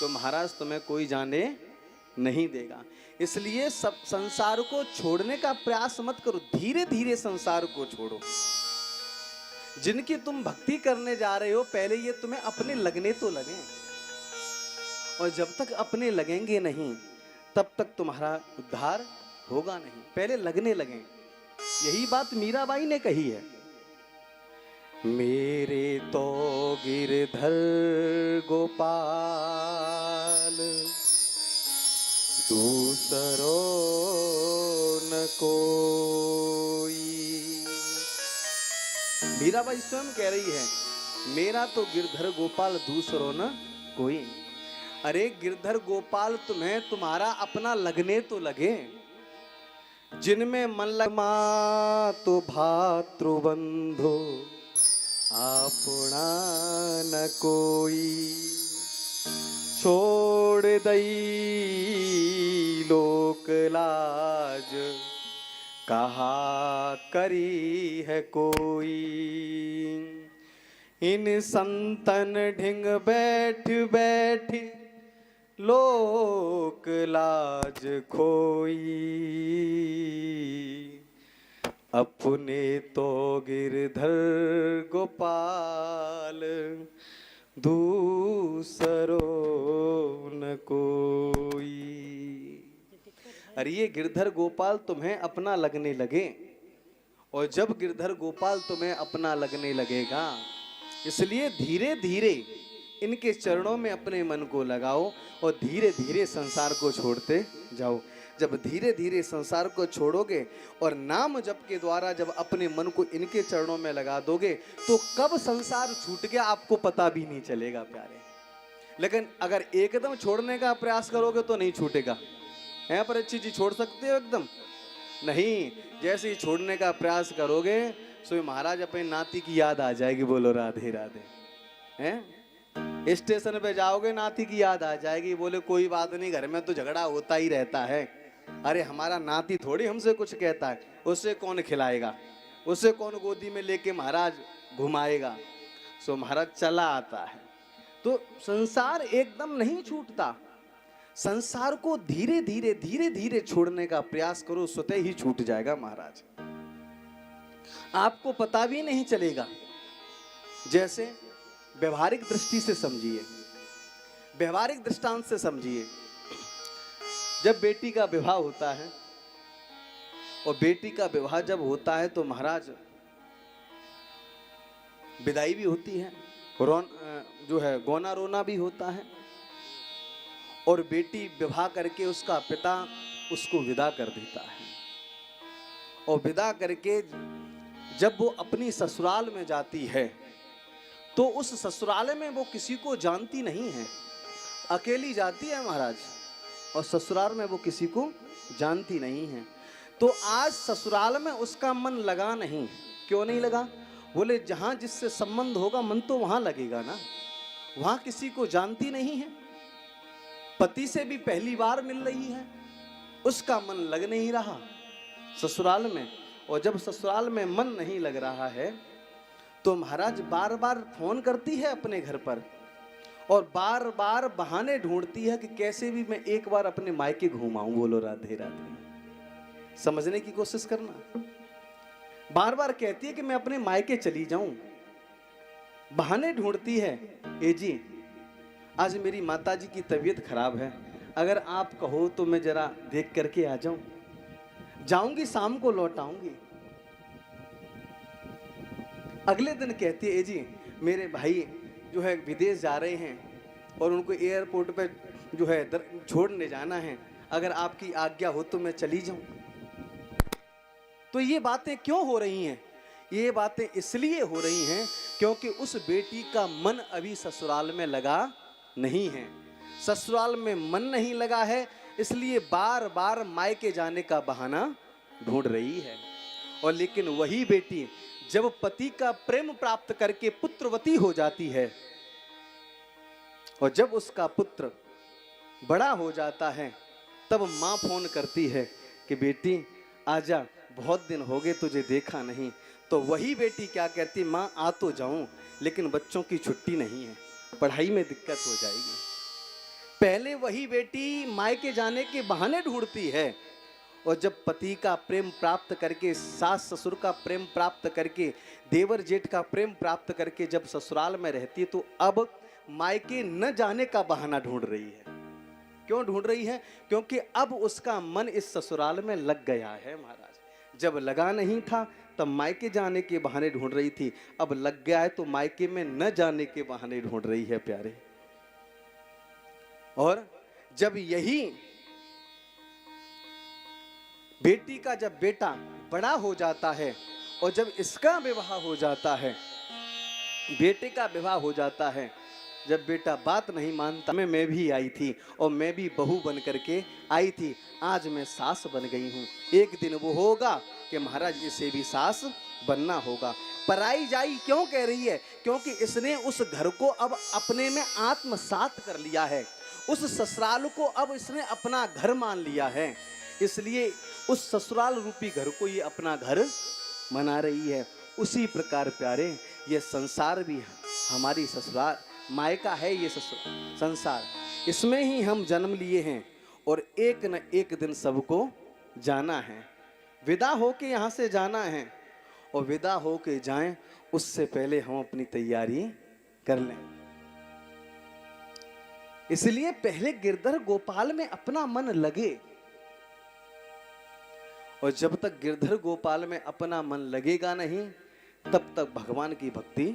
तो महाराज तुम्हें कोई जाने नहीं देगा। इसलिए सब संसार को छोड़ने का प्रयास मत करो, धीरे धीरे संसार को छोड़ो। जिनकी तुम भक्ति करने जा रहे हो पहले ये तुम्हें अपने लगने तो लगे, और जब तक अपने लगेंगे नहीं तब तक तुम्हारा उद्धार होगा नहीं। पहले लगने लगें। यही बात मीराबाई ने कही है, मेरे तो गिरधर गोपाल दूसरो न कोई। मीराबाई स्वयं कह रही है, मेरा तो गिरधर गोपाल दूसरो न कोई। अरे गिरधर गोपाल तुम्हें तुम्हारा अपना लगने तो लगे। जिनमें मन लगा तो भातृबंधो अपना न कोई। छोड़ दई लोक लाज कहा करी है कोई। इन संतन ढिंग बैठ बैठ लोक लाज खोई। अपने तो गिरधर गोपाल दूसरो न कोई। अरे ये गिरधर गोपाल तुम्हें अपना लगने लगे, और जब गिरधर गोपाल तुम्हें अपना लगने लगेगा, इसलिए धीरे धीरे इनके चरणों में अपने मन को लगाओ और धीरे धीरे संसार को छोड़ते जाओ। जब धीरे धीरे संसार को छोड़ोगे और नाम जप के द्वारा जब अपने मन को इनके चरणों में लगा दोगे तो कब संसार छूट गया आपको पता भी नहीं चलेगा प्यारे। लेकिन अगर एकदम छोड़ने का प्रयास करोगे तो नहीं छूटेगा। है पर अच्छी चीज छोड़ सकते हो एकदम नहीं। जैसे ही छोड़ने का प्रयास करोगे सो महाराज अपने नाती की याद आ जाएगी। बोलो राधे राधे। हैं स्टेशन पे जाओगे नाती की याद आ जाएगी। बोले कोई बात नहीं, घर में तो झगड़ा होता ही रहता है। अरे हमारा नाती थोड़ी हमसे कुछ कहता है, उससे कौन खिलाएगा, उससे कौन गोदी में लेके महाराज घुमाएगा। सो महाराज चला आता है। तो संसार एकदम नहीं छूटता। संसार को धीरे धीरे छोड़ने का प्रयास करो, स्वतः ही छूट जाएगा महाराज। आपको पता भी नहीं चलेगा। जैसे व्यवहारिक दृष्टि से समझिए, व्यवहारिक दृष्टांत से समझिए। जब बेटी का विवाह होता है और बेटी का विवाह जब होता है तो महाराज विदाई भी होती है, जो है गौना रोना भी होता है। और बेटी विवाह करके उसका पिता उसको विदा कर देता है, और विदा करके जब वो अपनी ससुराल में जाती है तो उस ससुराल में वो किसी को जानती नहीं है, अकेली जाती है महाराज, और ससुराल में वो किसी को जानती नहीं है। तो आज ससुराल में उसका मन लगा नहीं। क्यों नहीं लगा? बोले जहां जिससे संबंध होगा मन तो वहां लगेगा ना। वहां किसी को जानती नहीं है, पति से भी पहली बार मिल रही है, उसका मन लग नहीं रहा ससुराल में। और जब ससुराल में मन नहीं लग रहा है तो महाराज बार बार फोन करती है अपने घर पर, और बार बार बहाने ढूंढती है कि कैसे भी मैं एक बार अपने मायके घूमाऊं। बोलो राधे राधे। समझने की कोशिश करना। बार बार कहती है कि मैं अपने मायके चली जाऊं, बहाने ढूंढती है। ए जी आज मेरी माताजी की तबीयत खराब है, अगर आप कहो तो मैं जरा देख करके आ जाऊं, जाऊंगी शाम को लौट आऊंगी। अगले दिन कहती है, ए जी मेरे भाई जो है विदेश जा रहे हैं और उनको एयरपोर्ट पे जो है छोड़ने जाना है, अगर आपकी आज्ञा हो तो मैं चली जाऊं। तो ये बातें क्यों हो रही हैं? ये बातें इसलिए हो रही हैं क्योंकि उस बेटी का मन अभी ससुराल में लगा नहीं है। ससुराल में मन नहीं लगा है, इसलिए बार बार मायके जाने का बहाना ढूंढ रही है। और लेकिन वही बेटी जब पति का प्रेम प्राप्त करके पुत्रवती हो जाती है, और जब उसका पुत्र बड़ा हो जाता है, तब माँ फोन करती है कि बेटी आजा, बहुत दिन हो गए तुझे देखा नहीं। तो वही बेटी क्या कहती, माँ आ तो जाऊं लेकिन बच्चों की छुट्टी नहीं है, पढ़ाई में दिक्कत हो जाएगी। पहले वही बेटी मायके जाने के बहाने ढूंढती है, और जब पति का प्रेम प्राप्त करके, सास ससुर का प्रेम प्राप्त करके, देवर जेठ का प्रेम प्राप्त करके जब ससुराल में रहती है, तो अब मायके न जाने का बहाना ढूंढ रही है। क्यों ढूंढ रही है? क्योंकि अब उसका मन इस ससुराल में लग गया है महाराज। जब लगा नहीं था तब मायके जाने के बहाने ढूंढ रही थी, अब लग गया है तो मायके में न जाने के बहाने ढूंढ रही है प्यारे। और जब यही बेटी का जब बेटा बड़ा हो जाता है और जब इसका विवाह हो जाता है, बेटे का विवाह हो जाता है, जब बेटा बात नहीं मानता, मैं भी आई थी और मैं भी बहू बन करके आई थी, आज मैं सास बन गई हूँ। एक दिन वो होगा कि महाराज इसे भी सास बनना होगा। पराई जाई क्यों कह रही है? क्योंकि इसने उस घर को अब अपने में आत्मसात कर लिया है, उस ससुराल को अब इसने अपना घर मान लिया है, इसलिए उस ससुराल रूपी घर को ये अपना घर मना रही है। उसी प्रकार प्यारे ये संसार भी हमारी ससुराल मायका है, ये संसार, इसमें ही हम जन्म लिए हैं और एक न एक दिन सबको जाना है, विदा होके यहाँ से जाना है। और विदा होके जाएं उससे पहले हम अपनी तैयारी कर लें। इसलिए पहले गिरधर गोपाल में अपना मन लगे, और जब तक गिरधर गोपाल में अपना मन लगेगा नहीं तब तक भगवान की भक्ति